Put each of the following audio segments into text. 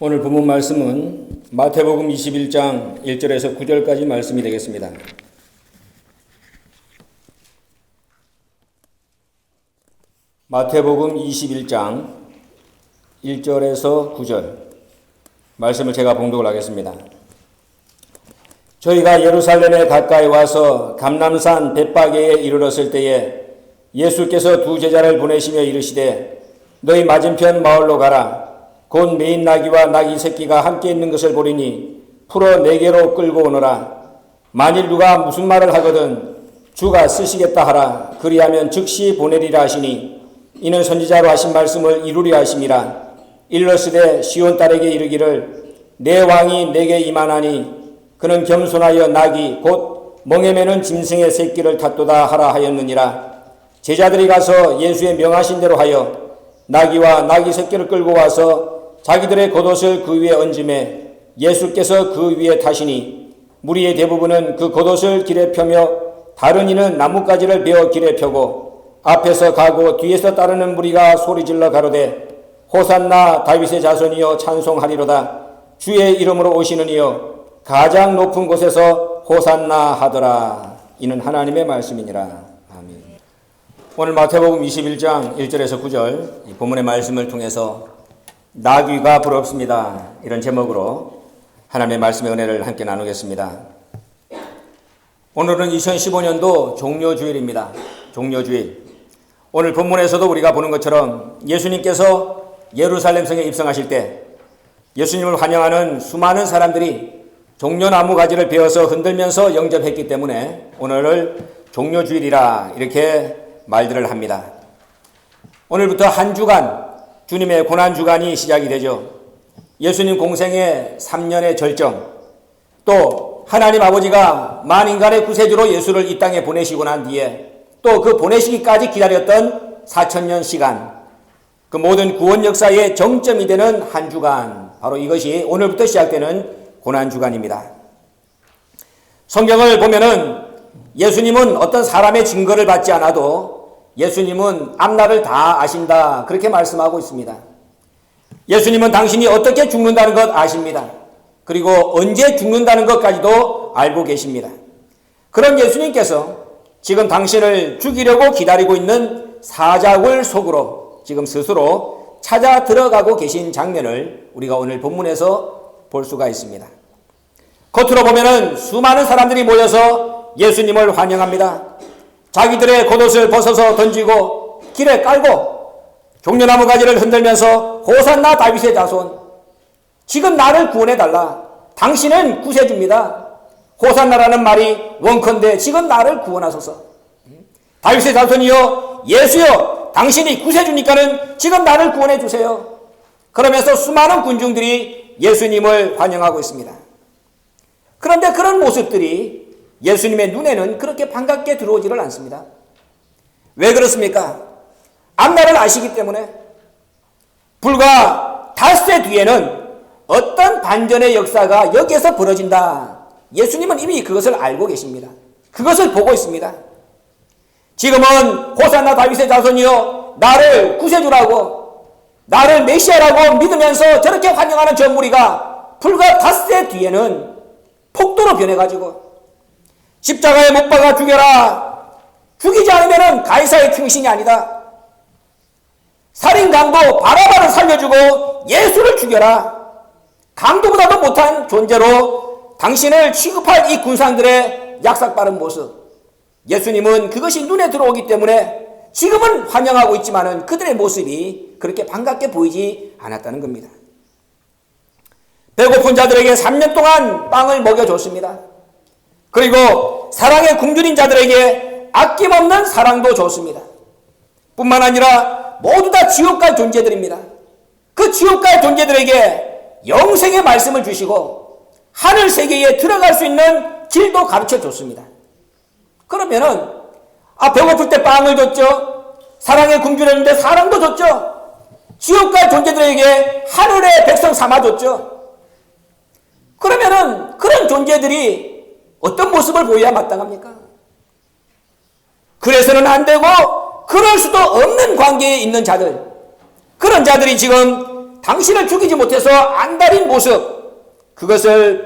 오늘 본문 말씀은 마태복음 21장 1절에서 9절까지 말씀이 되겠습니다. 마태복음 21장 1절에서 9절 말씀을 제가 봉독을 하겠습니다. 저희가 예루살렘에 가까이 와서 감람산 벳바게에 이르렀을 때에 예수께서 두 제자를 보내시며 이르시되 너희 맞은편 마을로 가라. 곧 메인 나귀와 나귀 새끼가 함께 있는 것을 보리니 풀어 내게로 끌고 오너라. 만일 누가 무슨 말을 하거든 주가 쓰시겠다 하라. 그리하면 즉시 보내리라 하시니 이는 선지자로 하신 말씀을 이루려 하심이라. 일러스되 시온 딸에게 이르기를 내 왕이 내게 임하나니 그는 겸손하여 나귀 곧 멍에 매는 짐승의 새끼를 탔도다 하라 하였느니라. 제자들이 가서 예수의 명하신 대로 하여 나귀와 나귀 새끼를 끌고 와서 자기들의 겉옷을 그 위에 얹음에 예수께서 그 위에 타시니 무리의 대부분은 그 겉옷을 길에 펴며 다른 이는 나뭇가지를 베어 길에 펴고 앞에서 가고 뒤에서 따르는 무리가 소리질러 가로되 호산나 다윗의 자손이여 찬송하리로다. 주의 이름으로 오시는 이여 가장 높은 곳에서 호산나 하더라. 이는 하나님의 말씀이니라. 아멘. 오늘 마태복음 21장 1절에서 9절 이 본문의 말씀을 통해서 나귀가 부럽습니다. 이런 제목으로 하나님의 말씀의 은혜를 함께 나누겠습니다. 오늘은 2015년도 종료주일입니다. 종료주일. 오늘 본문에서도 우리가 보는 것처럼 예수님께서 예루살렘 성에 입성하실 때 예수님을 환영하는 수많은 사람들이 종려나무 가지를 베어서 흔들면서 영접했기 때문에 오늘을 종료주일이라 이렇게 말들을 합니다. 오늘부터 한 주간 주님의 고난주간이 시작이 되죠. 예수님 공생의 3년의 절정, 또 하나님 아버지가 만인간의 구세주로 예수를 이 땅에 보내시고 난 뒤에 또 그 보내시기까지 기다렸던 4,000년 시간, 그 모든 구원 역사의 정점이 되는 한 주간, 바로 이것이 오늘부터 시작되는 고난주간입니다. 성경을 보면은 예수님은 어떤 사람의 증거를 받지 않아도 예수님은 앞날을 다 아신다 그렇게 말씀하고 있습니다. 예수님은 당신이 어떻게 죽는다는 것 아십니다. 그리고 언제 죽는다는 것까지도 알고 계십니다. 그런 예수님께서 지금 당신을 죽이려고 기다리고 있는 사자굴 속으로 지금 스스로 찾아 들어가고 계신 장면을 우리가 오늘 본문에서 볼 수가 있습니다. 겉으로 보면은 수많은 사람들이 모여서 예수님을 환영합니다. 자기들의 겉옷을 벗어서 던지고 길에 깔고 종려나무 가지를 흔들면서 호산나 다윗의 자손, 지금 나를 구원해달라. 당신은 구세주입니다. 호산나라는 말이 원컨대 지금 나를 구원하소서. 다윗의 자손이여 예수여 당신이 구세주니까는 지금 나를 구원해 주세요. 그러면서 수많은 군중들이 예수님을 환영하고 있습니다. 그런데 그런 모습들이 예수님의 눈에는 그렇게 반갑게 들어오지를 않습니다. 왜 그렇습니까? 앞날을 아시기 때문에. 불과 닷새 뒤에는 어떤 반전의 역사가 여기에서 벌어진다. 예수님은 이미 그것을 알고 계십니다. 그것을 보고 있습니다. 지금은 호산나 다윗의 자손이여 나를 구세주라고 나를 메시아라고 믿으면서 저렇게 환영하는 저 무리가 불과 닷새 뒤에는 폭도로 변해가지고 십자가에 못 박아 죽여라. 죽이지 않으면 가이사의 충신이 아니다. 살인 강도 바라바를 살려주고 예수를 죽여라. 강도보다도 못한 존재로 당신을 취급할 이 군상들의 약삭빠른 모습. 예수님은 그것이 눈에 들어오기 때문에 지금은 환영하고 있지만은 그들의 모습이 그렇게 반갑게 보이지 않았다는 겁니다. 배고픈 자들에게 3년 동안 빵을 먹여줬습니다. 그리고 사랑에 굶주린 자들에게 아낌없는 사랑도 줬습니다. 뿐만 아니라 모두 다 지옥 갈 존재들입니다. 그 지옥 갈 존재들에게 영생의 말씀을 주시고 하늘 세계에 들어갈 수 있는 길도 가르쳐 줬습니다. 그러면은 배고플 때 빵을 줬죠. 사랑에 굶주렸는데 사랑도 줬죠. 지옥 갈 존재들에게 하늘의 백성 삼아줬죠. 그러면은 그런 존재들이 어떤 모습을 보여야 마땅합니까? 그래서는 안 되고 그럴 수도 없는 관계에 있는 자들, 그런 자들이 지금 당신을 죽이지 못해서 안달인 모습, 그것을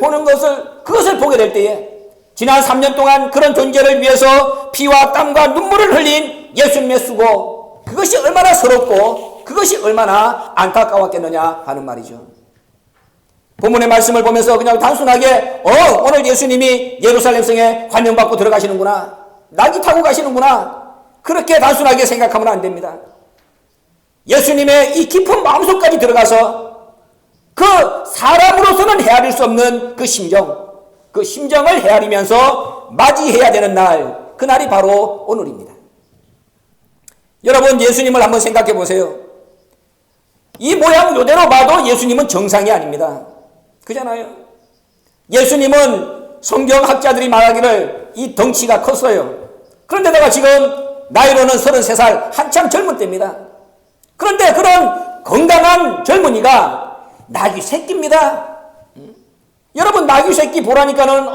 보게 될 때에 지난 3년 동안 그런 존재를 위해서 피와 땀과 눈물을 흘린 예수님의 수고, 그것이 얼마나 서럽고 그것이 얼마나 안타까웠겠느냐 하는 말이죠. 본문의 말씀을 보면서 그냥 단순하게 오늘 예수님이 예루살렘 성에 환영받고 들어가시는구나, 낙이 타고 가시는구나, 그렇게 단순하게 생각하면 안 됩니다. 예수님의 이 깊은 마음속까지 들어가서 그 사람으로서는 헤아릴 수 없는 그 심정을 헤아리면서 맞이해야 되는 날, 그 날이 바로 오늘입니다. 여러분, 예수님을 한번 생각해 보세요. 이 모양 요대로 봐도 예수님은 정상이 아닙니다. 그잖아요. 예수님은 성경학자들이 말하기를 이 덩치가 컸어요. 그런데다가 지금 나이로는 33살, 한참 젊은 때입니다. 그런데 그런 건강한 젊은이가 나귀 새끼입니다. 여러분, 나귀 새끼 보라니까는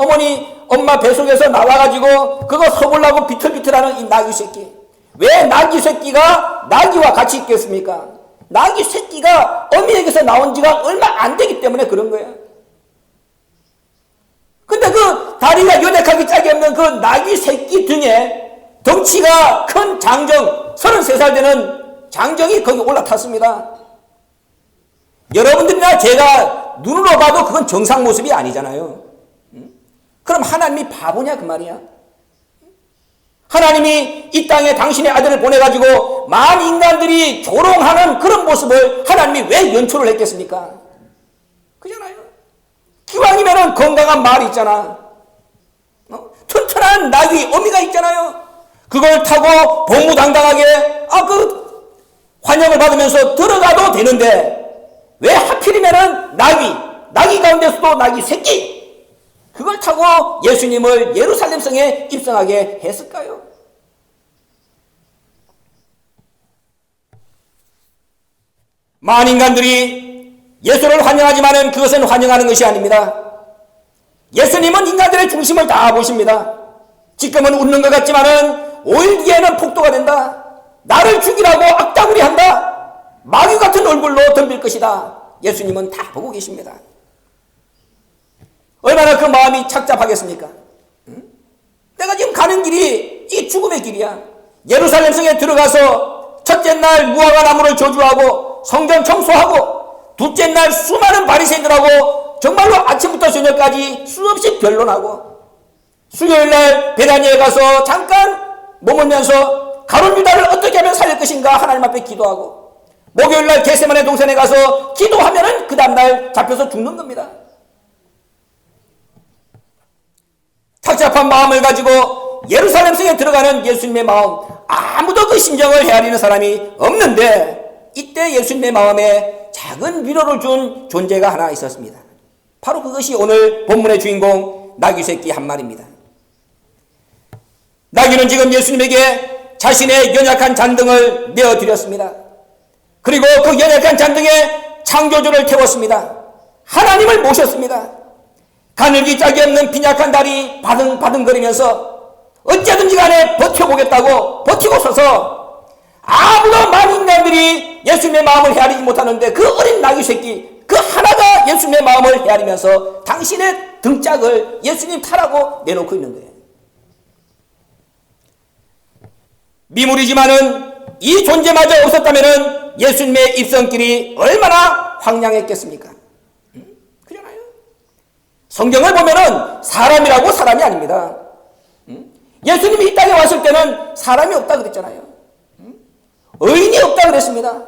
엄마 뱃속에서 나와가지고 그거 서보려고 비틀비틀하는 이 나귀 새끼. 왜 나귀 새끼가 나귀와 같이 있겠습니까? 나귀 새끼가 어미에게서 나온 지가 얼마 안 되기 때문에 그런 거예요. 근데 그 다리가 요약하기 짝이 없는 그 나귀 새끼 등에 덩치가 큰 장정, 33살 되는 장정이 거기 올라탔습니다. 여러분들이나 제가 눈으로 봐도 그건 정상 모습이 아니잖아요. 그럼 하나님이 바보냐 그 말이야? 하나님이 이 땅에 당신의 아들을 보내가지고 만 인간들이 조롱하는 그런 모습을 하나님이 왜 연출을 했겠습니까? 그잖아요. 기왕이면은 건강한 말이 있잖아. 튼튼한 나귀, 어미가 있잖아요. 그걸 타고 복무당당하게 환영을 받으면서 들어가도 되는데 왜 하필이면은 나귀 가운데서도 나귀 새끼, 그걸 타고 예수님을 예루살렘 성에 입성하게 했을까요? 많은 인간들이 예수를 환영하지만은 그것은 환영하는 것이 아닙니다. 예수님은 인간들의 중심을 다 보십니다. 지금은 웃는 것 같지만은 5일 뒤에는 폭도가 된다. 나를 죽이라고 악다구리 한다. 마귀 같은 얼굴로 덤빌 것이다. 예수님은 다 보고 계십니다. 얼마나 그 마음이 착잡하겠습니까? 내가 지금 가는 길이 이 죽음의 길이야. 예루살렘 성에 들어가서 첫째 날 무화과 나무를 저주하고 성전 청소하고, 둘째 날 수많은 바리새인들하고 정말로 아침부터 저녁까지 수없이 변론하고, 수요일 날 베다니에 가서 잠깐 머물면서 가룟 유다를 어떻게 하면 살릴 것인가 하나님 앞에 기도하고, 목요일 날 겟세마네 동산에 가서 기도하면은 그 다음날 잡혀서 죽는 겁니다. 착잡한 마음을 가지고 예루살렘 성에 들어가는 예수님의 마음, 아무도 그 심정을 헤아리는 사람이 없는데, 이때 예수님의 마음에 작은 위로를 준 존재가 하나 있었습니다. 바로 그것이 오늘 본문의 주인공 나귀 새끼 한 마리입니다. 나귀는 지금 예수님에게 자신의 연약한 잔등을 내어드렸습니다. 그리고 그 연약한 잔등에 창조주를 태웠습니다. 하나님을 모셨습니다. 가늘기 짝이 없는 빈약한 다리 바등바등거리면서 어쨌든지 간에 버텨보겠다고 버티고 서서, 아무도 많은 인간들이 예수님의 마음을 헤아리지 못하는데 그 어린 나귀 새끼 그 하나가 예수님의 마음을 헤아리면서 당신의 등짝을 예수님 타라고 내놓고 있는 거예요. 미물이지만은 이 존재마저 없었다면은 예수님의 입성길이 얼마나 황량했겠습니까? 그러나요? 성경을 보면은 사람이라고 사람이 아닙니다. 예수님이 이 땅에 왔을 때는 사람이 없다 그랬잖아요. 의인이 없다 그랬습니다.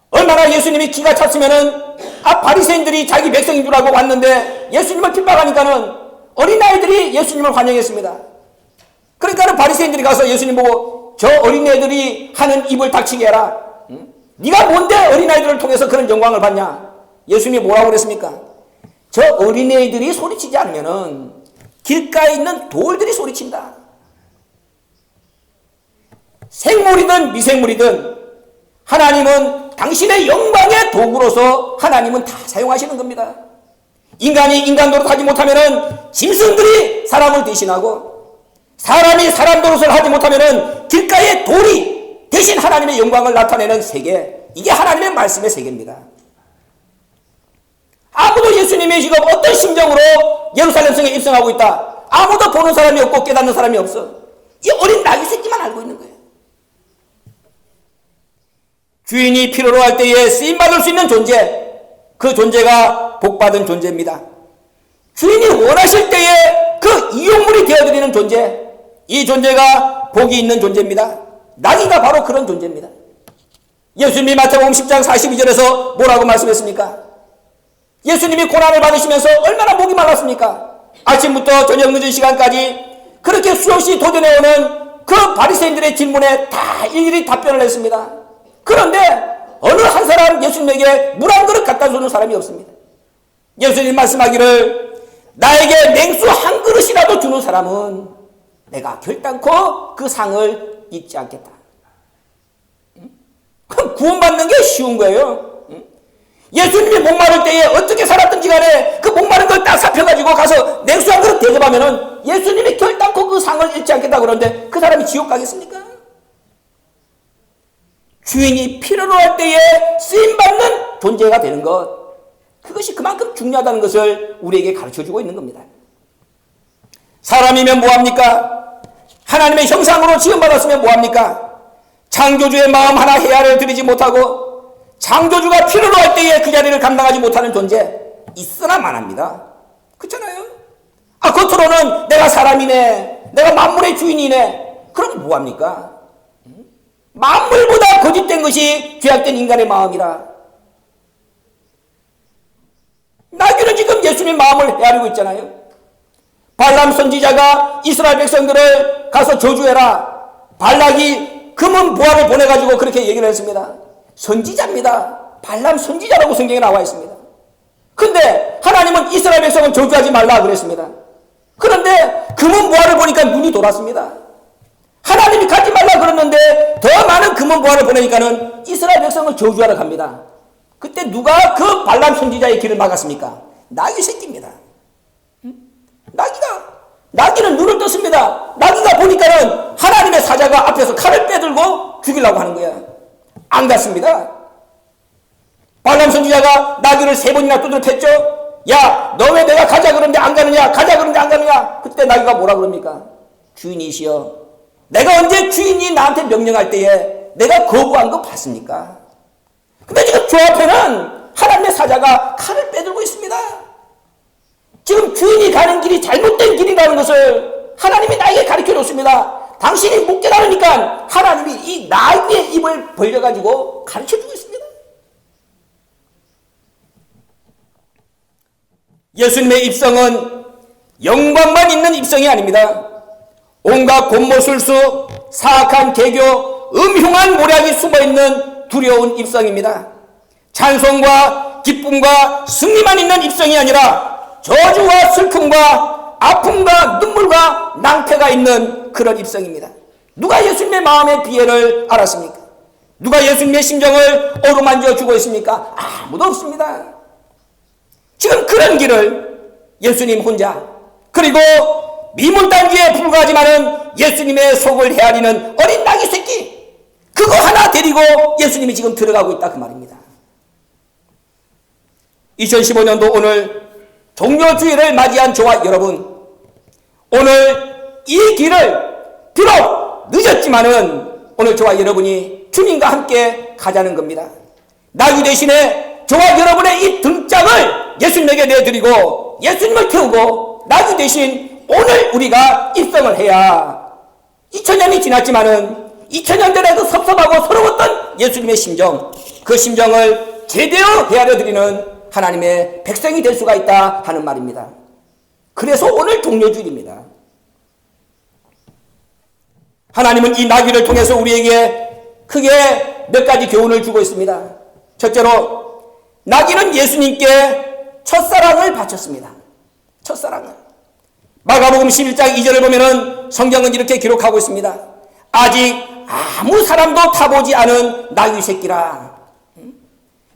얼마나 예수님이 기가 찼으면은 바리새인들이 자기 백성인 줄 알고 왔는데 예수님을 핍박하니까는 어린아이들이 예수님을 환영했습니다. 그러니까는 바리새인들이 가서 예수님 보고 저 어린애들이 하는 입을 닥치게 해라. 네가 뭔데 어린아이들을 통해서 그런 영광을 받냐? 예수님이 뭐라고 그랬습니까? 저 어린애들이 소리치지 않으면은 길가에 있는 돌들이 소리친다. 생물이든 미생물이든 하나님은 당신의 영광의 도구로서 하나님은 다 사용하시는 겁니다. 인간이 인간 노릇하지 못하면은 짐승들이 사람을 대신하고, 사람이 사람 노릇을 하지 못하면은 길가의 돌이 대신 하나님의 영광을 나타내는 세계, 이게 하나님의 말씀의 세계입니다. 아무도 예수님이 지금 어떤 심정으로 예루살렘 성에 입성하고 있다, 아무도 보는 사람이 없고 깨닫는 사람이 없어. 이 어린 나귀 새끼만 알고 있는 거예요. 주인이 필요로 할 때에 쓰임받을 수 있는 존재, 그 존재가 복받은 존재입니다. 주인이 원하실 때에 그 이용물이 되어드리는 존재, 이 존재가 복이 있는 존재입니다. 나귀가 바로 그런 존재입니다. 예수님이 마태복음 10장 42절에서 뭐라고 말씀했습니까? 예수님이 고난을 받으시면서 얼마나 목이 말랐습니까? 아침부터 저녁 늦은 시간까지 그렇게 수없이 도전해오는 그 바리새인들의 질문에 다 일일이 답변을 했습니다. 그런데 어느 한 사람 예수님에게 물 한 그릇 갖다 주는 사람이 없습니다. 예수님 말씀하기를 나에게 냉수 한 그릇이라도 주는 사람은 내가 결단코 그 상을 잊지 않겠다. 구원받는 게 쉬운 거예요. 예수님이 목마를 때에 어떻게 살았든지 간에 그 목마른 걸 딱 살펴가지고 가서 냉수 한 그릇 대접하면은 예수님이 결단코 그 상을 잃지 않겠다 그러는데 그 사람이 지옥 가겠습니까? 주인이 필요로 할 때에 쓰임받는 존재가 되는 것, 그것이 그만큼 중요하다는 것을 우리에게 가르쳐주고 있는 겁니다. 사람이면 뭐합니까? 하나님의 형상으로 지음받았으면 뭐합니까? 창조주의 마음 하나 헤아려 드리지 못하고 창조주가 필요로 할 때에 그 자리를 감당하지 못하는 존재, 있으나 마나입니다. 그렇잖아요? 겉으로는 내가 사람이네, 내가 만물의 주인이네. 그럼 뭐합니까? 만물보다 거짓된 것이 죄악된 인간의 마음이라. 나귀는 지금 예수님 마음을 헤아리고 있잖아요. 발람 선지자가 이스라엘 백성들을 가서 저주해라, 발락이 금은 부하를 보내가지고 그렇게 얘기를 했습니다. 선지자입니다. 발람 선지자라고 성경에 나와 있습니다. 근데 하나님은 이스라엘 백성은 저주하지 말라 그랬습니다. 그런데 금은 부하를 보니까 눈이 돌았습니다. 하나님이 가지 말라 그랬는데 더 많은 금은 부하를 보내니까는 이스라엘 백성을 저주하러 갑니다. 그때 누가 그 발람 선지자의 길을 막았습니까? 나귀 새끼입니다. 나귀는 눈을 떴습니다. 나귀가 보니까는 하나님의 사자가 앞에서 칼을 빼들고 죽이려고 하는 거야. 안 갔습니다. 발람 선지자가 나귀를 3번이나 두드려 팼죠. 야, 너 왜 내가 가자 그러는데 안 가느냐, 가자 그러는데 안 가느냐. 그때 나귀가 뭐라 그럽니까? 주인이시여, 내가 언제 주인이 나한테 명령할 때에 내가 거부한 거 봤습니까? 근데 지금 저 앞에는 하나님의 사자가 칼을 빼들고 있습니다. 지금 주인이 가는 길이 잘못된 길이라는 것을 하나님이 나에게 가르쳐 줬습니다. 당신이 못 깨달으니까 하나님이 이 나귀의 입을 벌려가지고 가르쳐 주고 있습니다. 예수님의 입성은 영광만 있는 입성이 아닙니다. 온갖 곤모술수, 사악한 개교, 음흉한 모략이 숨어있는 두려운 입성입니다. 찬송과 기쁨과 승리만 있는 입성이 아니라 저주와 슬픔과 아픔과 눈물과 낭패가 있는 그런 입성입니다. 누가 예수님의 마음의 비애를 알았습니까? 누가 예수님의 심정을 어루만져 주고 있습니까? 아무도 없습니다. 지금 그런 길을 예수님 혼자, 그리고 미문단주에 불과하지만은 예수님의 속을 헤아리는 어린 나귀 새끼, 그거 하나 데리고 예수님이 지금 들어가고 있다 그 말입니다. 2015년도 오늘 종료주일을 맞이한 저와 여러분, 오늘 이 길을 비록 늦었지만은 오늘 저와 여러분이 주님과 함께 가자는 겁니다. 나귀 대신에 저와 여러분의 이 등짝을 예수님에게 내드리고 예수님을 태우고 나귀 대신 오늘 우리가 입성을 해야 2000년이 지났지만은 2000년 전에 그 섭섭하고 서러웠던 예수님의 심정, 그 심정을 제대로 헤아려 드리는 하나님의 백성이 될 수가 있다 하는 말입니다. 그래서 오늘 종료주일입니다. 하나님은 이 나귀를 통해서 우리에게 크게 몇 가지 교훈을 주고 있습니다. 첫째로, 나귀는 예수님께 첫사랑을 바쳤습니다. 첫사랑을. 마가복음 11장 2절을 보면은 성경은 이렇게 기록하고 있습니다. 아직 아무 사람도 타보지 않은 나귀 새끼라.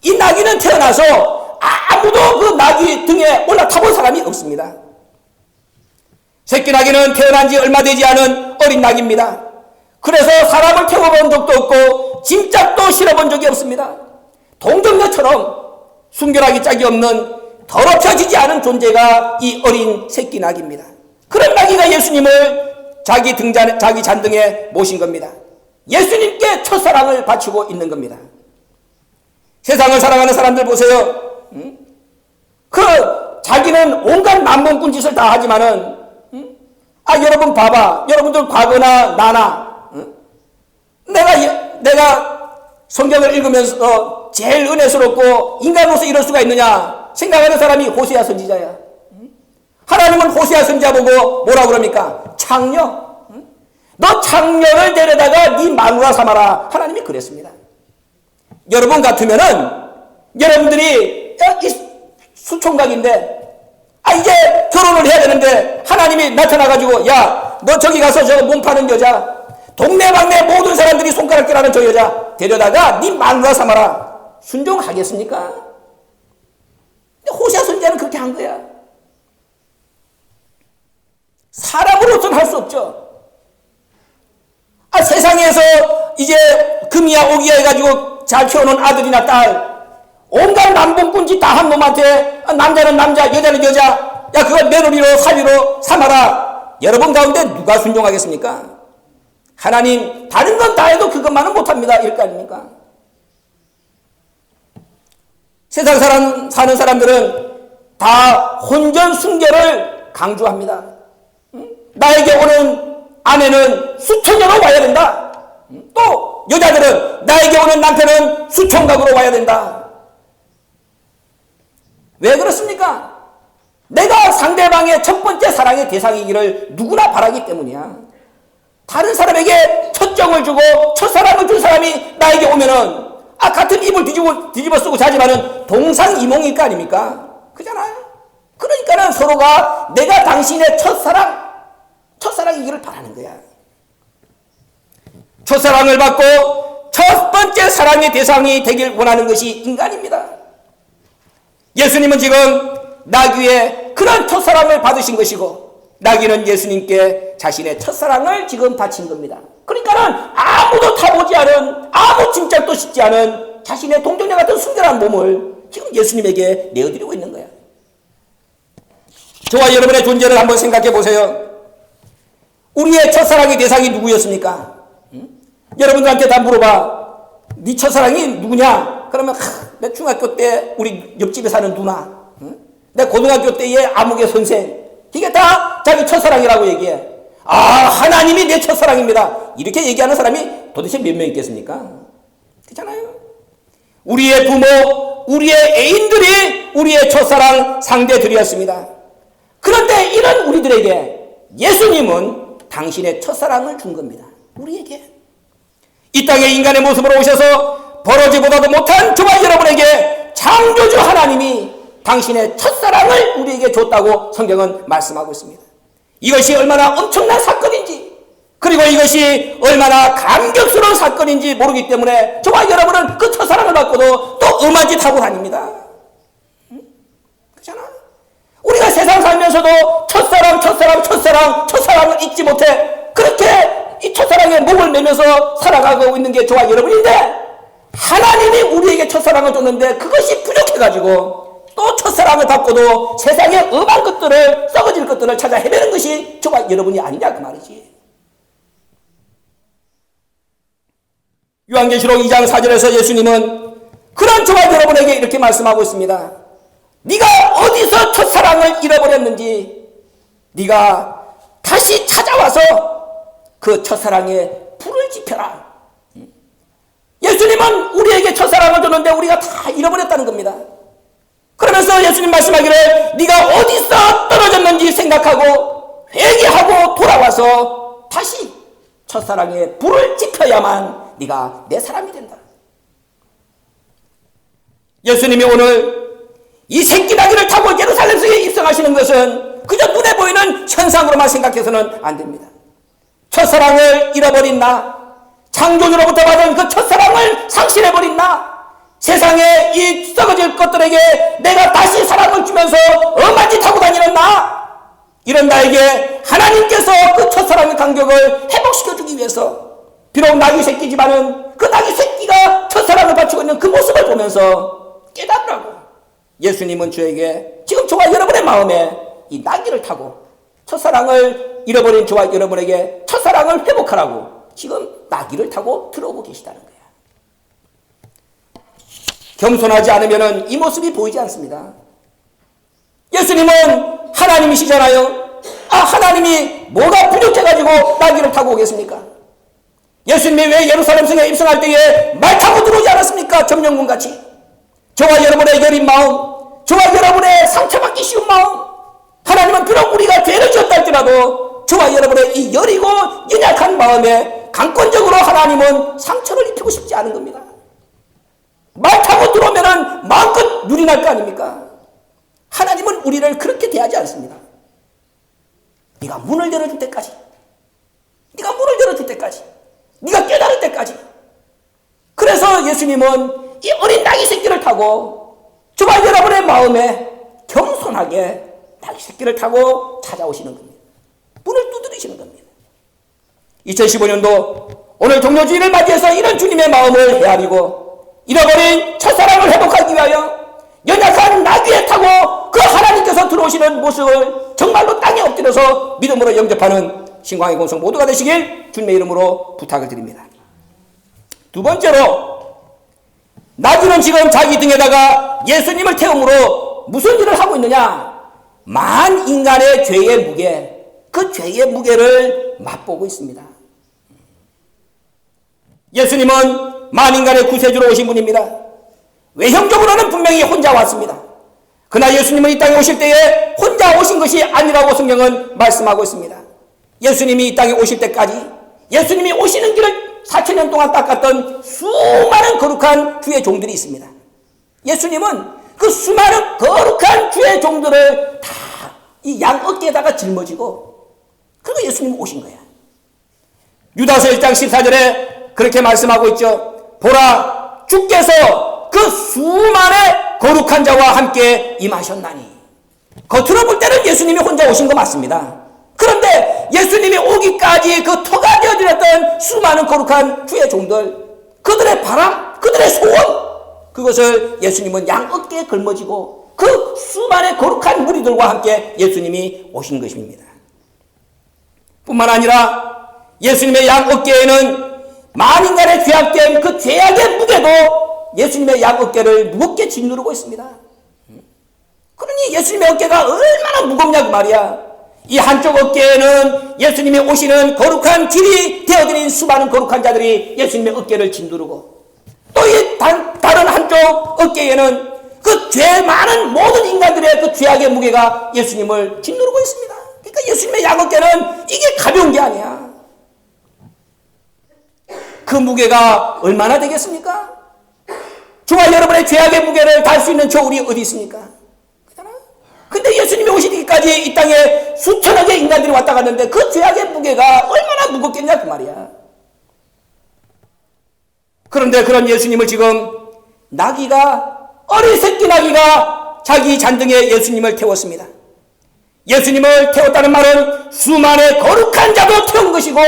이 나귀는 태어나서 아무도 그 나귀 등에 올라타본 사람이 없습니다. 새끼 나귀는 태어난 지 얼마 되지 않은 어린 나귀입니다. 그래서 사람을 태워본 적도 없고 짐짝도 실어본 적이 없습니다. 동정녀처럼 순결하기 짝이 없는 더럽혀지지 않은 존재가 이 어린 새끼 낙입니다. 그런 낙이가 예수님을 자기 잔등에 모신 겁니다. 예수님께 첫사랑을 바치고 있는 겁니다. 세상을 살아가는 사람들 보세요. 자기는 온갖 남봉꾼 짓을 다 하지만은, 여러분 봐봐. 여러분들 과거나 나나, 내가 성경을 읽으면서 제일 은혜스럽고 인간으로서 이럴 수가 있느냐 생각하는 사람이 호세아 선지자야. 하나님은 호세아 선지자 보고 뭐라 그럽니까? 창녀. 너 창녀를 데려다가 네 마누라 삼아라. 하나님이 그랬습니다. 여러분 같으면은 여러분들이 수총각인데 이제 결혼을 해야 되는데 하나님이 나타나가지고 야, 너 저기 가서 저 몸 파는 여자, 동네방네 모든 사람들이 손가락질하는 저 여자 데려다가 네 마누라 삼아라. 순종하겠습니까? 호세아 선지자는 그렇게 한 거야. 사람으로서는 할 수 없죠. 세상에서 이제 금이야 오기야 해가지고 잘 키워놓은 아들이나 딸, 온갖 남봉꾼 짓 다 한 놈한테 남자는 남자, 여자는 여자, 야 그거 며느리로 사위로 삼아라. 여러분 가운데 누가 순종하겠습니까? 하나님 다른 건 다 해도 그것만은 못합니다. 이럴 거 아닙니까? 세상 사는 사람들은 다 혼전 순결을 강조합니다. 나에게 오는 아내는 수천녀로 와야 된다. 또 여자들은 나에게 오는 남편은 수총각으로 와야 된다. 왜 그렇습니까? 내가 상대방의 첫 번째 사랑의 대상이기를 누구나 바라기 때문이야. 다른 사람에게 첫정을 주고 첫사랑을 준 사람이 나에게 오면은 같은 이불 뒤집어 쓰고 자지만은 동상이몽일 거 아닙니까? 그잖아요. 그러니까는 서로가 내가 당신의 첫사랑이기를 바라는 거야. 첫사랑을 받고 첫 번째 사랑의 대상이 되길 원하는 것이 인간입니다. 예수님은 지금 나귀의 그런 첫사랑을 받으신 것이고 나귀는 예수님께 자신의 첫사랑을 지금 바친 겁니다. 그러니까는 아무도 타보지 않은, 아무 짐짝도 싣지 않은 자신의 동정녀 같은 순결한 몸을 지금 예수님에게 내어드리고 있는 거야. 저와 여러분의 존재를 한번 생각해 보세요. 우리의 첫사랑의 대상이 누구였습니까? 여러분들한테 다 물어봐. 네 첫사랑이 누구냐? 그러면 내 중학교 때 우리 옆집에 사는 누나, 내 고등학교 때의 암흑의 선생, 이게 다 자기 첫사랑이라고 얘기해. 하나님이 내 첫사랑입니다. 이렇게 얘기하는 사람이 도대체 몇 명 있겠습니까? 그렇잖아요. 우리의 부모, 우리의 애인들이 우리의 첫사랑 상대들이었습니다. 그런데 이런 우리들에게 예수님은 당신의 첫사랑을 준 겁니다. 우리에게. 이 땅에 인간의 모습으로 오셔서 버러지보다도 못한 저와 여러분에게 창조주 하나님이 당신의 첫사랑을 우리에게 줬다고 성경은 말씀하고 있습니다. 이것이 얼마나 엄청난 사건인지, 그리고 이것이 얼마나 감격스러운 사건인지 모르기 때문에 저와 여러분은 그 첫사랑을 받고도 또 엄한 짓 하고 다닙니다. 그렇잖아. 우리가 세상 살면서도 첫사랑을 잊지 못해 그렇게 이 첫사랑에 목을 매면서 살아가고 있는 게 저와 여러분인데, 하나님이 우리에게 첫사랑을 줬는데 그것이 부족해가지고 또 첫사랑을 받고도 세상의 음한 것들을, 썩어질 것들을 찾아 헤매는 것이 저와 여러분이 아니냐 그 말이지. 요한계시록 2장 4절에서 예수님은 그런 저와 여러분에게 이렇게 말씀하고 있습니다. 네가 어디서 첫사랑을 잃어버렸는지 네가 다시 찾아와서 그 첫사랑에 불을 지펴라. 예수님은 우리에게 첫사랑을 줬는데 우리가 다 잃어버렸다는 겁니다. 그러면서 예수님 말씀하기를 네가 어디서 떨어졌는지 생각하고 회개하고 돌아와서 다시 첫사랑에 불을 지펴야만 네가 내 사람이 된다. 예수님이 오늘 이 새끼나귀를 타고 예루살렘성에 입성하시는 것은 그저 눈에 보이는 현상으로만 생각해서는 안 됩니다. 첫사랑을 잃어버린 나, 창조주로부터 받은 그 첫사랑을 상실해버린 나, 세상에 이 썩어질 것들에게 내가 다시 사랑을 주면서 엄한 짓 하고 다니는 나, 이런 나에게 하나님께서 그 첫사랑의 간격을 회복시켜주기 위해서 비록 나귀 새끼지만은 그 나귀 새끼가 첫사랑을 바치고 있는 그 모습을 보면서 깨달으라고, 예수님은 저에게 지금 저와 여러분의 마음에 이 나귀를 타고 첫사랑을 잃어버린 저와 여러분에게 첫사랑을 회복하라고 지금 나귀를 타고 들어오고 계시다는 거예요. 겸손하지 않으면 이 모습이 보이지 않습니다. 예수님은 하나님이시잖아요. 하나님이 뭐가 부족해가지고 나귀를 타고 오겠습니까? 예수님이 왜 예루살렘 성에 입성할 때에 말 타고 들어오지 않았습니까? 점령군같이. 저와 여러분의 여린 마음, 저와 여러분의 상처받기 쉬운 마음, 하나님은 비록 우리가 죄를 지었다 할지라도 저와 여러분의 이 여리고 연약한 마음에 강권적으로 하나님은 상처를 입히고 싶지 않은 겁니다. 말 타고 들어오면 마음껏 눈이 날 거 아닙니까? 하나님은 우리를 그렇게 대하지 않습니다. 네가 문을 열어줄 때까지, 네가 문을 열어줄 때까지, 네가 깨달을 때까지. 그래서 예수님은 이 어린 나귀 새끼를 타고 저와 여러분의 마음에 겸손하게 나귀 새끼를 타고 찾아오시는 겁니다. 문을 두드리시는 겁니다. 2015년도 오늘 종료주의를 맞이해서 이런 주님의 마음을 헤아리고 잃어버린 첫사랑을 회복하기 위하여 연약한 나귀에 타고 그 하나님께서 들어오시는 모습을 정말로 땅에 엎드려서 믿음으로 영접하는 신광의 공성 모두가 되시길 주님의 이름으로 부탁을 드립니다. 두 번째로, 나귀는 지금 자기 등에다가 예수님을 태움으로 무슨 일을 하고 있느냐? 만 인간의 죄의 무게, 그 죄의 무게를 맛보고 있습니다. 예수님은 만 인간의 구세주로 오신 분입니다. 외형적으로는 분명히 혼자 왔습니다. 그러나 예수님은 이 땅에 오실 때에 혼자 오신 것이 아니라고 성경은 말씀하고 있습니다. 예수님이 이 땅에 오실 때까지, 예수님이 오시는 길을 4,000년 동안 닦았던 수많은 거룩한 주의 종들이 있습니다. 예수님은 그 수많은 거룩한 주의 종들을 다 이 양 어깨에다가 짊어지고 그리고 예수님은 오신 거야. 유다서 1장 14절에 그렇게 말씀하고 있죠. 보라, 주께서 그 수많은 거룩한 자와 함께 임하셨나니. 겉으로 볼 때는 예수님이 혼자 오신 거 맞습니다. 그런데 예수님이 오기까지 그 터가 되어드렸던 수많은 거룩한 주의 종들, 그들의 바람, 그들의 소원, 그것을 예수님은 양 어깨에 걸머지고 그 수많은 거룩한 무리들과 함께 예수님이 오신 것입니다. 뿐만 아니라 예수님의 양 어깨에는 만인간의 죄악된 그 죄악의 무게도 예수님의 양 어깨를 무겁게 짓누르고 있습니다. 그러니 예수님의 어깨가 얼마나 무겁냐고 말이야. 이 한쪽 어깨에는 예수님이 오시는 거룩한 길이 되어드린 수많은 거룩한 자들이 예수님의 어깨를 짓누르고, 또 이 다른 한쪽 어깨에는 그 죄 많은 모든 인간들의 그 죄악의 무게가 예수님을 짓누르고 있습니다. 그러니까 예수님의 양 어깨는 이게 가벼운 게 아니야. 그 무게가 얼마나 되겠습니까? 저와 여러분의 죄악의 무게를 달 수 있는 저 우리 어디 있습니까? 근데 예수님이 오시기까지 이 땅에 수천억의 인간들이 왔다 갔는데 그 죄악의 무게가 얼마나 무겁겠냐 그 말이야. 그런데 그런 예수님을 지금 나귀가, 어린 새끼 나귀가 자기 잔등에 예수님을 태웠습니다. 예수님을 태웠다는 말은 수많은 거룩한 자도 태운 것이고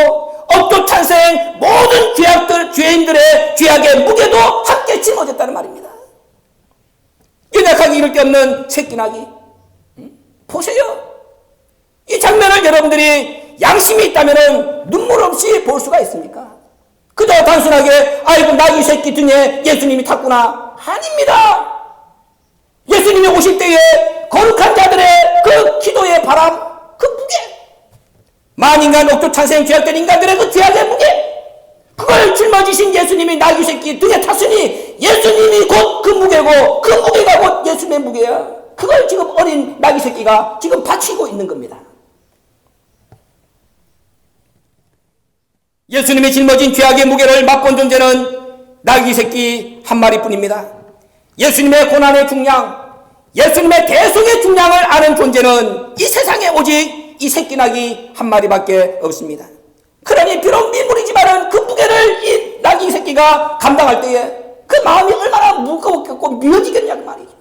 억조찬생 모든 죄인들의 죄악의 무게도 함께 짊어졌다는 말입니다. 연약하기 이를 데 없는 새끼 나귀. 보세요. 이 장면을 여러분들이 양심이 있다면 눈물 없이 볼 수가 있습니까? 그저 단순하게 아이고 나귀 새끼 등에 예수님이 탔구나. 아닙니다. 예수님이 오실 때에 거룩한 자들의 그 기도의 바람, 그 무게, 만인간 옥조찬생 죄악된 인간들의 그 죄악의 무게, 그걸 짊어지신 예수님이 나귀 새끼 등에 탔으니 예수님이 곧 그 무게고 그 무게가 곧 예수님의 무게야. 그걸 지금 어린 나귀 새끼가 지금 바치고 있는 겁니다. 예수님이 짊어진 죄악의 무게를 맛본 존재는 나귀 새끼 한 마리뿐입니다. 예수님의 고난의 중량, 예수님의 대속의 중량을 아는 존재는 이 세상에 오직 이 새끼 나귀 한 마리밖에 없습니다. 그러니 비록 민물이지만은 그 무게를 이 나귀 새끼가 감당할 때에 그 마음이 얼마나 무겁고 미어지겠냐고 말이죠.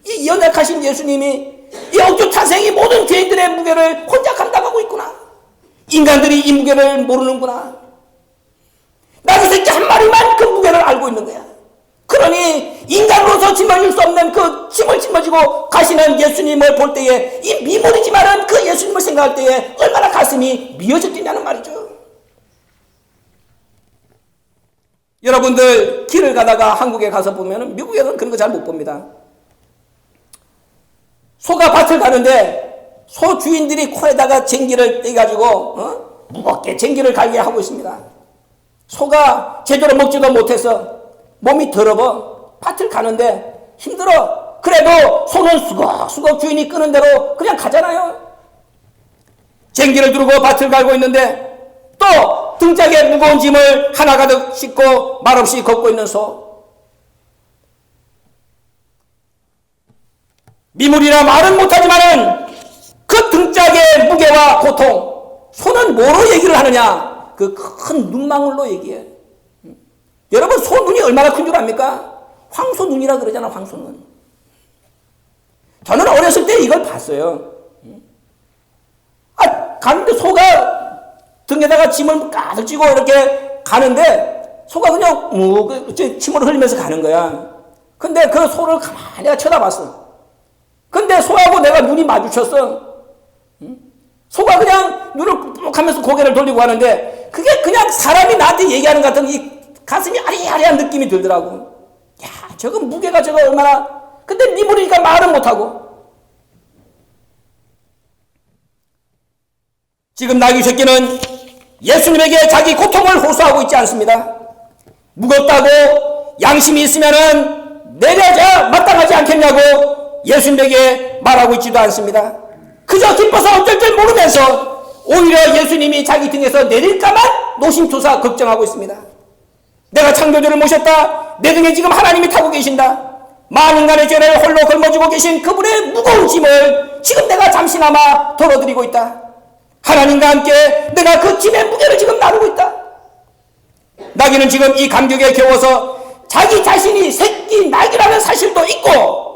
이 연약하신 예수님이 이 억조찬생이 모든 죄인들의 무게를 혼자 감당하고 있구나. 인간들이 이 무게를 모르는구나. 나귀 새끼 한 마리만 그 무게를 알고 있는 거야. 그러니 인간으로서 짊어질 수 없는 그 짐을 짊어지고 가시는 예수님을 볼 때에 이 미물이지만은 그 예수님을 생각할 때에 얼마나 가슴이 미어졌느냐는 말이죠. 여러분들 길을 가다가 한국에 가서 보면은 미국에서는 그런 거 잘 못 봅니다. 소가 밭을 가는데 소 주인들이 코에다가 쟁기를 떼가지고 무겁게 쟁기를 갈게 하고 있습니다. 소가 제대로 먹지도 못해서 몸이 더러워 밭을 가는데 힘들어. 그래도 소는 수걱수걱 주인이 끄는 대로 그냥 가잖아요. 쟁기를 두르고 밭을 갈고 있는데 또 등짝에 무거운 짐을 하나 가득 싣고 말없이 걷고 있는 소. 미물이라 말은 못하지만은 그 등짝의 무게와 고통, 소는 뭐로 얘기를 하느냐? 그 큰 눈망울로 얘기해. 여러분, 소 눈이 얼마나 큰 줄 압니까? 황소 눈이라 그러잖아, 황소 눈. 저는 어렸을 때 이걸 봤어요. 가는데 소가 등에다가 짐을 가득 쥐고 이렇게 가는데 소가 그냥 침을 흘리면서 가는 거야. 근데 그 소를 가만히 내가 쳐다봤어. 근데 소하고 내가 눈이 마주쳤어. 소가 그냥 눈을 꾹 하면서 고개를 돌리고 하는데 그게 그냥 사람이 나한테 얘기하는 것 같은 이 가슴이 아리아리한 느낌이 들더라고. 야, 저거 무게가 저거 얼마나. 근데 미물이니까 말은 못하고. 지금 나귀 새끼는 예수님에게 자기 고통을 호소하고 있지 않습니다. 무겁다고 양심이 있으면은 내려져 마땅하지 않겠냐고 예수님에게 말하고 있지도 않습니다. 그저 기뻐서 어쩔 줄 모르면서 오히려 예수님이 자기 등에서 내릴까만 노심초사 걱정하고 있습니다. 내가 창조주를 모셨다. 내 등에 지금 하나님이 타고 계신다. 만인간의 죄를 홀로 걸머쥐고 계신 그분의 무거운 짐을 지금 내가 잠시나마 덜어드리고 있다. 하나님과 함께 내가 그 짐의 무게를 지금 나누고 있다. 나귀는 지금 이 감격에 겨워서 자기 자신이 새끼 나귀라는 사실도 잊고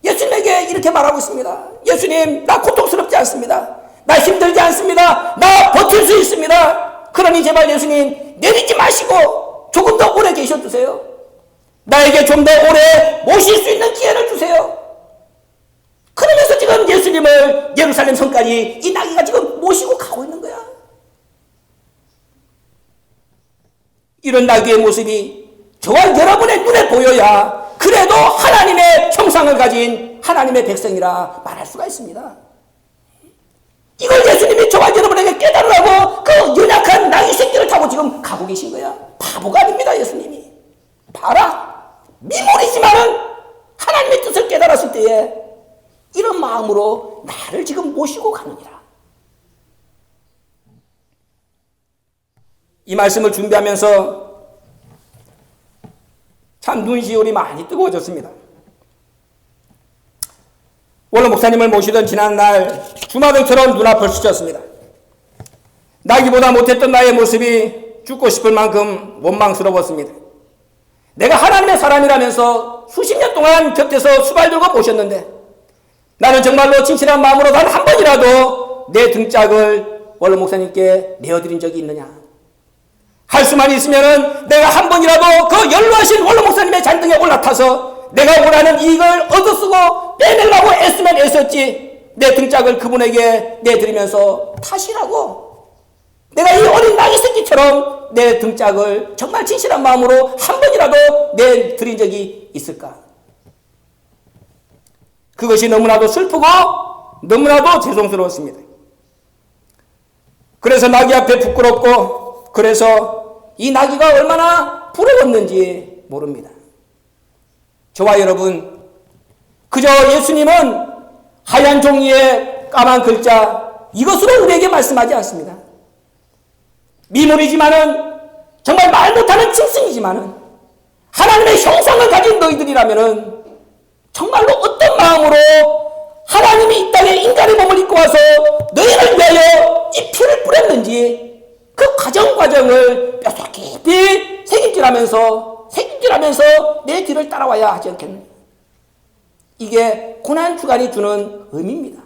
예수님에게 이렇게 말하고 있습니다. 예수님, 나 고통스럽지 않습니다. 나 힘들지 않습니다. 나 버틸 수 있습니다. 그러니 제발 예수님 내리지 마시고 조금 더 오래 계셔주세요. 나에게 좀 더 오래 모실 수 있는 기회를 주세요. 그러면서 지금 예수님을 예루살렘 성까지 이 나귀가 지금 모시고 가고 있는 거야. 이런 나귀의 모습이 저와 여러분의 눈에 보여야 그래도 하나님의 형상을 가진 하나님의 백성이라 말할 수가 있습니다. 이걸 예수님이 저와 여러분에게 깨달으라고 그 연약한 나귀 새끼를 타고 지금 가고 계신 거야. 바보가 아닙니다. 예수님이. 봐라. 미물이지만은 하나님의 뜻을 깨달았을 때에 이런 마음으로 나를 지금 모시고 가느니라. 이 말씀을 준비하면서 참 눈시울이 많이 뜨거워졌습니다. 원로 목사님을 모시던 지난날 주마등처럼 눈앞을 스쳤습니다. 나기보다 못했던 나의 모습이 죽고 싶을 만큼 원망스러웠습니다. 내가 하나님의 사람이라면서 수십 년 동안 곁에서 수발 들고 모셨는데 나는 정말로 진실한 마음으로 단 한 번이라도 내 등짝을 원로 목사님께 내어드린 적이 있느냐. 할 수만 있으면은 내가 한 번이라도 그 연로하신 원로 목사님의 잔등에 올라타서 내가 원하는 이익을 얻어쓰고 빼내려고 애쓰면 애썼지 내 등짝을 그분에게 내드리면서 타시라고. 내가 이 어린 나귀 새끼처럼 내 등짝을 정말 진실한 마음으로 한 번이라도 내드린 적이 있을까? 그것이 너무나도 슬프고 너무나도 죄송스러웠습니다. 그래서 나귀 앞에 부끄럽고 그래서 이 나귀가 얼마나 부러웠는지 모릅니다. 저와 여러분, 그저 예수님은 하얀 종이에 까만 글자 이것으로 우리에게 말씀하지 않습니다. 미물이지만은 정말 말 못하는 짐승이지만은 하나님의 형상을 가진 너희들이라면은 정말로 어떤 마음으로 하나님이 이 땅에 인간의 몸을 입고 와서 너희를 위하여 이 피를 뿌렸는지 그 과정을 뼛속 깊이 새김질하면서 내 뒤를 따라와야 하지 않겠느냐. 이게 고난주간이 주는 의미입니다.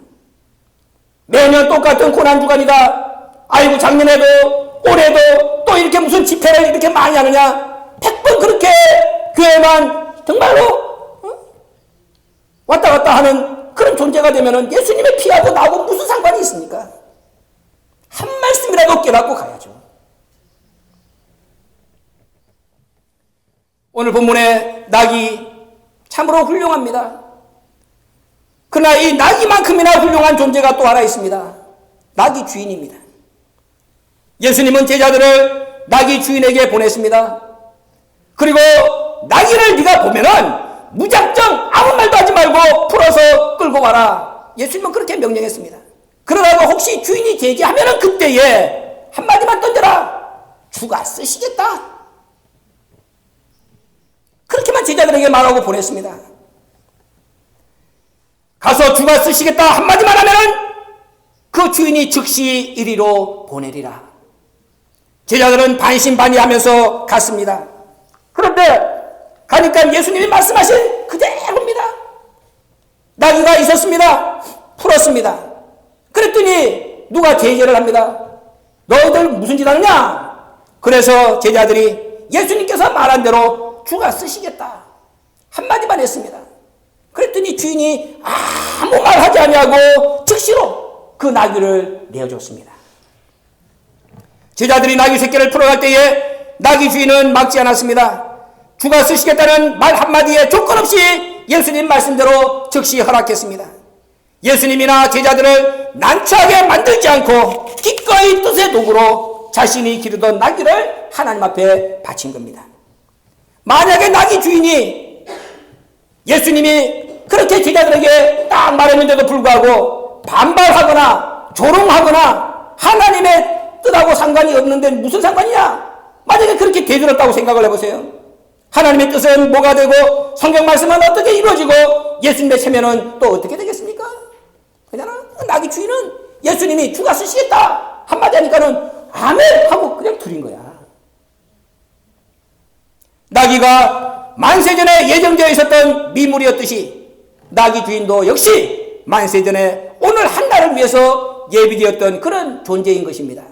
매년 똑같은 고난주간이다. 아이고 작년에도 올해도 또 이렇게 무슨 집회를 이렇게 많이 하느냐. 100번 그렇게 교회만 정말로 왔다 갔다 하는 그런 존재가 되면은 예수님의 피하고 나하고 무슨 상관이 있습니까? 한 말씀이라도 깨닫고 가야죠. 오늘 본문의 낙이 참으로 훌륭합니다. 그러나 이 낙이만큼이나 훌륭한 존재가 또 하나 있습니다. 낙이 주인입니다. 예수님은 제자들을 낙이 주인에게 보냈습니다. 그리고 낙이를 네가 보면은 무작정 아무 말도 하지 말고 풀어서 끌고 와라. 예수님은 그렇게 명령했습니다. 그러다가 혹시 주인이 제지하면은 그때에 한마디만 던져라. 주가 쓰시겠다. 그렇게만 제자들에게 말하고 보냈습니다. 가서 주가 쓰시겠다 한마디만 하면은 그 주인이 즉시 이리로 보내리라. 제자들은 반신반의하면서 갔습니다. 그런데 가니까 예수님이 말씀하신 그대로입니다. 나귀가 있었습니다. 풀었습니다. 그랬더니 누가 제재를 합니다. 너희들 무슨 짓 하느냐? 그래서 제자들이 예수님께서 말한 대로 주가 쓰시겠다 한마디만 했습니다. 그랬더니 주인이 아무 말 하지 아니하고 즉시로 그 나귀를 내어줬습니다. 제자들이 나귀 새끼를 풀어갈 때에 나귀 주인은 막지 않았습니다. 주가 쓰시겠다는 말 한마디에 조건 없이 예수님 말씀대로 즉시 허락했습니다. 예수님이나 제자들을 난처하게 만들지 않고 기꺼이 뜻의 도구로 자신이 기르던 나귀를 하나님 앞에 바친 겁니다. 만약에 나귀 주인이 예수님이 그렇게 제자들에게 딱 말했는데도 불구하고 반발하거나 조롱하거나 하나님의 뜻하고 상관이 없는데 무슨 상관이냐? 만약에 그렇게 대들었다고 생각을 해보세요. 하나님의 뜻은 뭐가 되고 성경 말씀은 어떻게 이루어지고 예수님의 체면은 또 어떻게 되겠습니까? 그냥 나귀 주인은 예수님이 주가 쓰시겠다 한마디 하니까는 아멘 하고 그냥 드린 거야. 나귀가 만세전에 예정되어 있었던 미물이었듯이 나귀 주인도 역시 만세전에 오늘 한날을 위해서 예비되었던 그런 존재인 것입니다.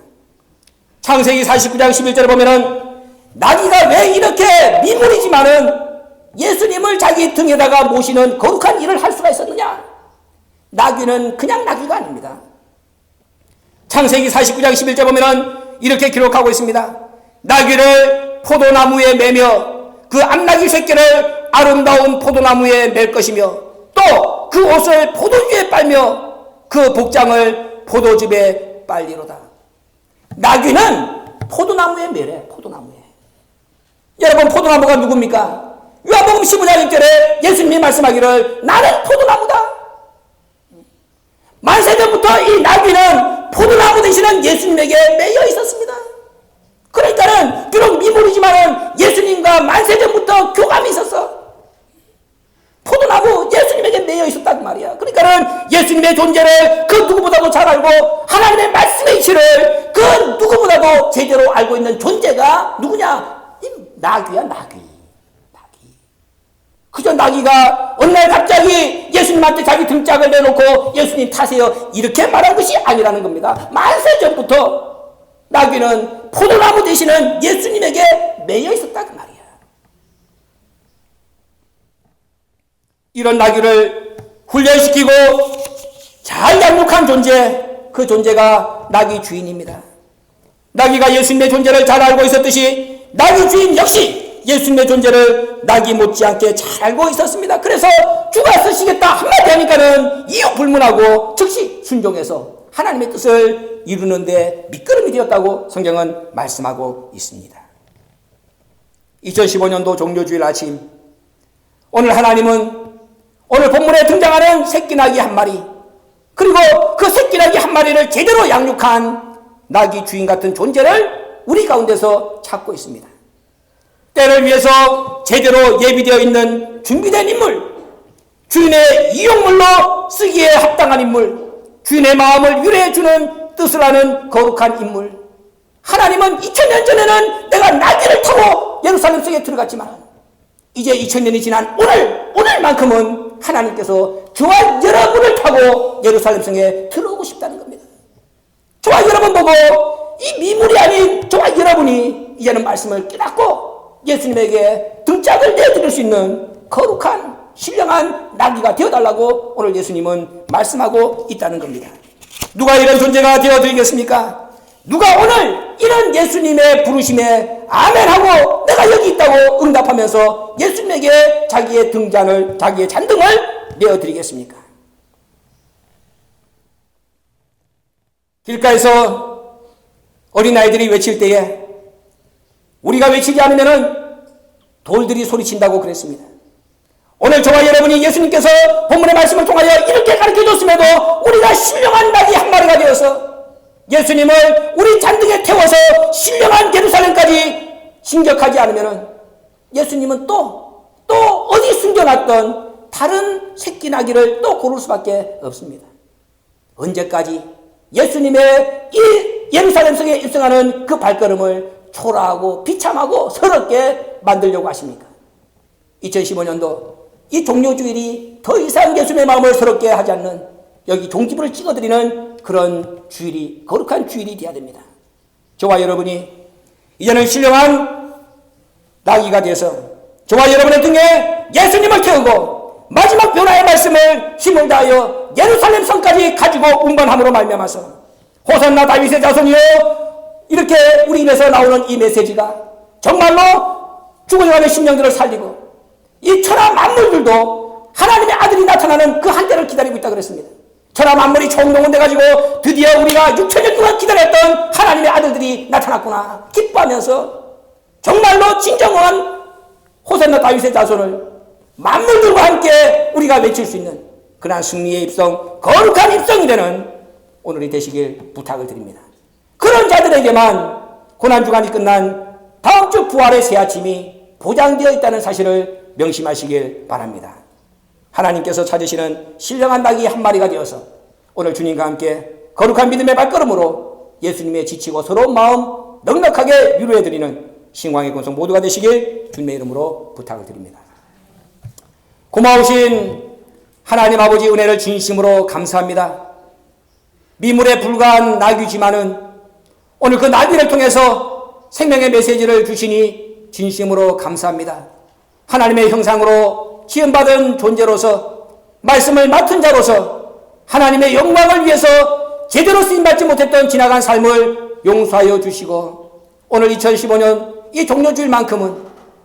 창세기 49장 11절에 보면은 나귀가 왜 이렇게 미물이지만은 예수님을 자기 등에다가 모시는 거룩한 일을 할 수가 있었느냐? 나귀는 그냥 나귀가 아닙니다. 창세기 49장 11절 보면은 이렇게 기록하고 있습니다. 나귀를 포도나무에 매며 그 암나귀 새끼를 아름다운 포도나무에 맬 것이며 또 그 옷을 포도주에 빨며 그 복장을 포도즙에 빨리로다. 나귀는 포도나무에 매래. 포도나무에. 여러분 포도나무가 누굽니까? 요한복음 15장 1절에 예수님이 말씀하기를 나는 포도나무다. 만세전부터 이 나귀는 포도나무 되시는 예수님에게 매여 있었습니다. 그러니까는 비록 미물이지만은 예수님과 만세전부터 교감이 있었어. 포도나무 예수님에게 매여 있었단 말이야. 그러니까는 예수님의 존재를 그 누구보다도 잘 알고 하나님의 말씀의 이치를 그 누구보다도 제대로 알고 있는 존재가 누구냐? 이 나귀야, 나귀. 그저 나귀가 어느 날 갑자기 예수님한테 자기 등짝을 내놓고 예수님 타세요 이렇게 말한 것이 아니라는 겁니다. 만세전부터 나귀는 포도나무 되시는 예수님에게 매여 있었다 그 말이야. 이런 나귀를 훈련시키고 잘 양육한 존재, 그 존재가 나귀 주인입니다. 나귀가 예수님의 존재를 잘 알고 있었듯이 나귀 주인 역시 예수님의 존재를 나귀 못지않게 잘 알고 있었습니다. 그래서 주가 쓰시겠다 한마디 하니까는 이유 불문하고 즉시 순종해서 하나님의 뜻을 이루는데 밑거름이 되었다고 성경은 말씀하고 있습니다. 2015년도 종료주일 아침, 오늘 하나님은 오늘 본문에 등장하는 새끼나귀 한 마리, 그리고 그 새끼나귀 한 마리를 제대로 양육한 나귀 주인 같은 존재를 우리 가운데서 찾고 있습니다. 때를 위해서 제대로 예비되어 있는 준비된 인물, 주인의 이용물로 쓰기에 합당한 인물, 주인의 마음을 유래해주는 뜻을 아는 거룩한 인물. 하나님은 2000년 전에는 내가 나귀를 타고 예루살렘 속에 들어갔지만 이제 2000년이 지난 오늘만큼은 하나님께서 저와 여러분을 타고 예루살렘 성에 들어오고 싶다는 겁니다. 저와 여러분 보고 이 미물이 아닌 저와 여러분이 이제는 말씀을 깨닫고 예수님에게 등짝을 내드릴 수 있는 거룩한 신령한 나귀가 되어달라고 오늘 예수님은 말씀하고 있다는 겁니다. 누가 이런 존재가 되어드리겠습니까? 누가 오늘 이런 예수님의 부르심에 아멘하고 내가 여기 있다고 응답하면서 예수님에게 자기의 등잔을, 자기의 잔등을 내어드리겠습니까? 길가에서 어린아이들이 외칠 때에 우리가 외치지 않으면 돌들이 소리친다고 그랬습니다. 오늘 저와 여러분이 예수님께서 본문의 말씀을 통하여 이렇게 가르쳐줬음에도 우리가 신령한 나귀 한 마리가 되어서 예수님을 우리 잔등에 태워서 신령한 예루살렘까지 진격하지 않으면 예수님은 또 어디 숨겨놨던 다른 새끼 나귀를 또 고를 수밖에 없습니다. 언제까지 예수님의 이 예루살렘 성에 입성하는 그 발걸음을 초라하고 비참하고 서럽게 만들려고 하십니까? 2015년도 이 종료주일이 더 이상 예수님의 마음을 서럽게 하지 않는 여기 종기부를 찍어드리는 그런 주일이, 거룩한 주일이 되어야 됩니다. 저와 여러분이 이제는 신령한 나귀가 되어서 저와 여러분의 등에 예수님을 태우고 마지막 변화의 말씀을 힘을 다하여 예루살렘 성까지 가지고 운반함으로 말미암아서 호산나 다윗의 자손이여, 이렇게 우리 입에서 나오는 이 메시지가 정말로 죽어가는 심령들을 살리고 이 천하 만물들도 하나님의 아들이 나타나는 그 한 때를 기다리고 있다 그랬습니다. 천하 만물이 총동원돼가지고 드디어 우리가 6천년 동안 기다렸던 하나님의 아들들이 나타났구나 기뻐하면서 정말로 진정한 호산나 다윗의 자손을 만물들과 함께 우리가 외칠 수 있는 그러한 승리의 입성, 거룩한 입성이 되는 오늘이 되시길 부탁을 드립니다. 그런 자들에게만 고난주간이 끝난 다음 주 부활의 새 아침이 보장되어 있다는 사실을 명심하시길 바랍니다. 하나님께서 찾으시는 신령한 나귀 한 마리가 되어서 오늘 주님과 함께 거룩한 믿음의 발걸음으로 예수님의 지치고 서러운 마음 넉넉하게 위로해드리는 신광의 권속 모두가 되시길 주님의 이름으로 부탁을 드립니다. 고마우신 하나님 아버지 은혜를 진심으로 감사합니다. 미물에 불과한 나귀지만은 오늘 그 나귀를 통해서 생명의 메시지를 주시니 진심으로 감사합니다. 하나님의 형상으로 지음받은 존재로서 말씀을 맡은 자로서 하나님의 영광을 위해서 제대로 쓰임받지 못했던 지나간 삶을 용서하여 주시고 오늘 2015년 이 종료주일만큼은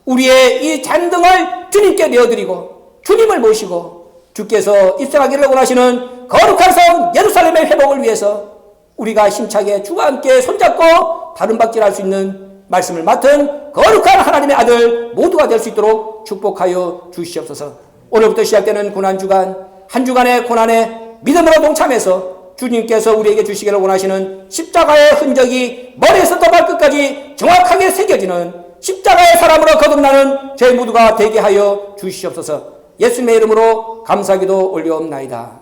우리의 이 잔등을 주님께 내어드리고 주님을 모시고 주께서 입성하기를 원하시는 거룩한 성 예루살렘의 회복을 위해서 우리가 힘차게 주와 함께 손잡고 다름박질할 수 있는 말씀을 맡은 거룩한 하나님의 아들 모두가 될 수 있도록 축복하여 주시옵소서. 오늘부터 시작되는 고난주간, 한 주간의 고난에 믿음으로 동참해서 주님께서 우리에게 주시기를 원하시는 십자가의 흔적이 머리에서부터 발끝까지 정확하게 새겨지는 십자가의 사람으로 거듭나는 저희 모두가 되게 하여 주시옵소서. 예수님의 이름으로 감사기도 올려옵나이다.